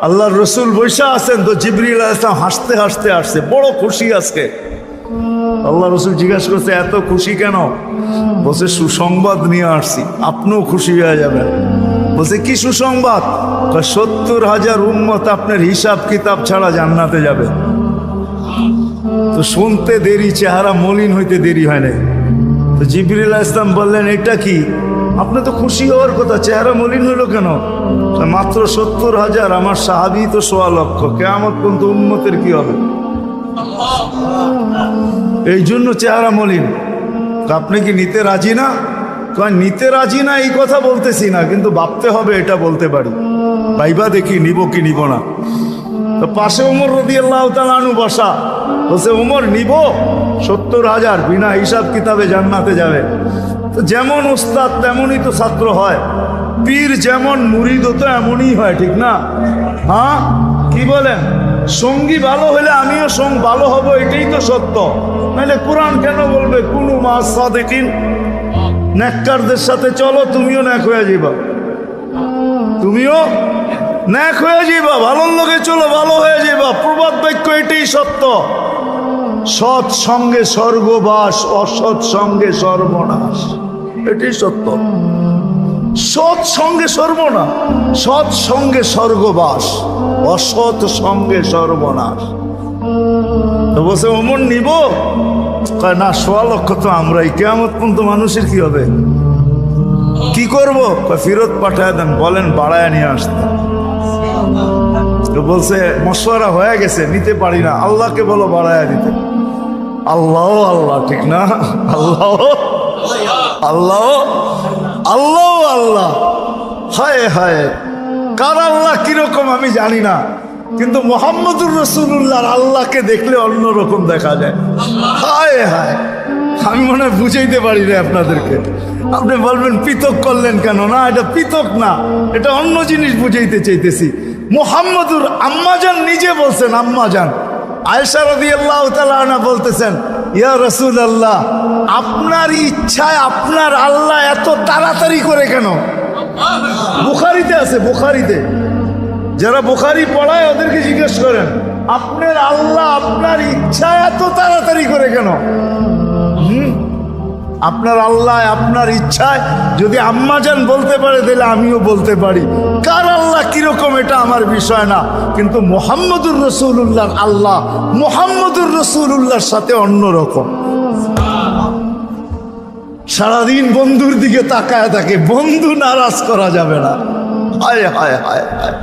আল্লাহর রসুল বৈশা আছেন, তো জিবরিল আলাইহিস সালাম হাসতে হাসতে আসছে, বড় খুশি আজকে। আল্লাহ রসুল জিজ্ঞাসা করছে, এত খুশি কেন? বলছে, সুসংবাদ নিয়ে আসছি, আপনিও খুশি হয়ে যাবেন। বলছে, কি সুসংবাদ? 70,000 উম্মত আপনার হিসাব কিতাব ছাড়া জান্নাতে যাবে। তো শুনতে দেরি, চেহারা মলিন হইতে দেরি হয় নাই। তো জিবরিল আলাইহিস সালাম বললেন, এটা কি? আপনি তো খুশি হওয়ার কথা, চেহারা মলিন হইল কেন? মাত্র 70,000, আমার সাহাবী তো 1.25 লক্ষ, কিয়ামত পর্যন্ত উম্মতের কি হবে? এই জন্য চেহারা মলিন। আপনি কি নিতে রাজি না? নিতে রাজি না এই কথা বলতেছি না, কিন্তু ভাবতে হবে এটা বলতে পারি। ভাইবা দেখি নিব কি নিব না। তো পাশে ওমর রাদিয়াল্লাহু তাআলা আনহু বসা। বলছে, ওমর নিব 70,000, বিনা হিসাব কিতাবে জান্নাতে যাবে। তো যেমন উস্তাদ তেমনই তো ছাত্র হয়, পীর যেমন মুরিদও তো এমনই হয়, ঠিক না? হ্যাঁ, কি বলেন? সঙ্গী ভালো হলে আমিও ভালো হব, এটাই তো সত্য। নাহলে কোরআন কেন বলবে কুনু মা সাদিকিন? নেককারদের সাথে চলো, তুমিও নেক হয়ে যাবা, তুমিও নেক হয়ে যাবা। ভালোর লোকে চলো, ভালো হয়ে যাবা। প্রবাদ বাক্য এটাই সত্য। সৎ সঙ্গে স্বর্গবাস, অসৎ সঙ্গে সর্বনাশ, এটাই সত্য। সৎ সঙ্গে সর্বনাশ, সৎ সঙ্গে স্বর্গবাস, অসৎ সঙ্গে সর্বনাশ। তো বলছে, ওমর নিব? কয় না, 1.25 লক্ষ তো আমরাই, কিয়ামত পর্যন্ত মানুষের কি হবে? কি করব? ফেরত পাঠায় দেন, বলেন বাড়ায় নিয়ে আসতে। তো বলছে, মশওয়ারা হয়ে গেছে, নিতে পারি না, আল্লাহকে বলো বাড়ায় দিতে। আল্লাহ আল্লাহ, ঠিক না? আল্লাহ আল্লাহ আল্লাহ আল্লাহ, হায় হায়, কার আল্লাহ কিরকম আমি জানি না, কিন্তু মুহাম্মদুর রাসূলুল্লাহর আল্লাহকে দেখলে অন্যরকম দেখা যায়। হায় হায়, আমি মনে হয় বুঝাইতে পারি না আপনাদেরকে। আপনি বলবেন পৃথক করলেন কেন? না, এটা পৃথক না, এটা অন্য জিনিস বুঝাইতে চাইতেছি। মুহাম্মদুর আম্মাজান নিজে বলছেন, আম্মাজান আয়েশা রাদিয়াল্লাহু তাআলা আনহা বলতেছেন, ইয়া রাসূলুল্লাহ, আপনার ইচ্ছায় আপনার আল্লাহ এত তাড়াতাড়ি করে কেন? বুখারীতে আছে, বুখারীতে। যারা বুখারী পড়ায় ওদেরকে জিজ্ঞেস করেন, আপনার আল্লাহ আপনার ইচ্ছায় এত তাড়াতাড়ি করে কেন? আপনার আল্লাহ আপনার ইচ্ছায় যদি আম্মাজান বলতে পারে, তাহলে আমিও বলতে পারি। কার আল্লাহ কিরকম এটা আমার বিষয় না, কিন্তু মুহাম্মদুর রাসূলুল্লাহর আল্লাহ মুহাম্মদুর রাসূলুল্লাহর সাথে অন্যরকম। সারাদিন বন্ধুর দিকে তাকায় থাকে, বন্ধু নারাজ করা যাবে না। হায় হায় হায় হায়।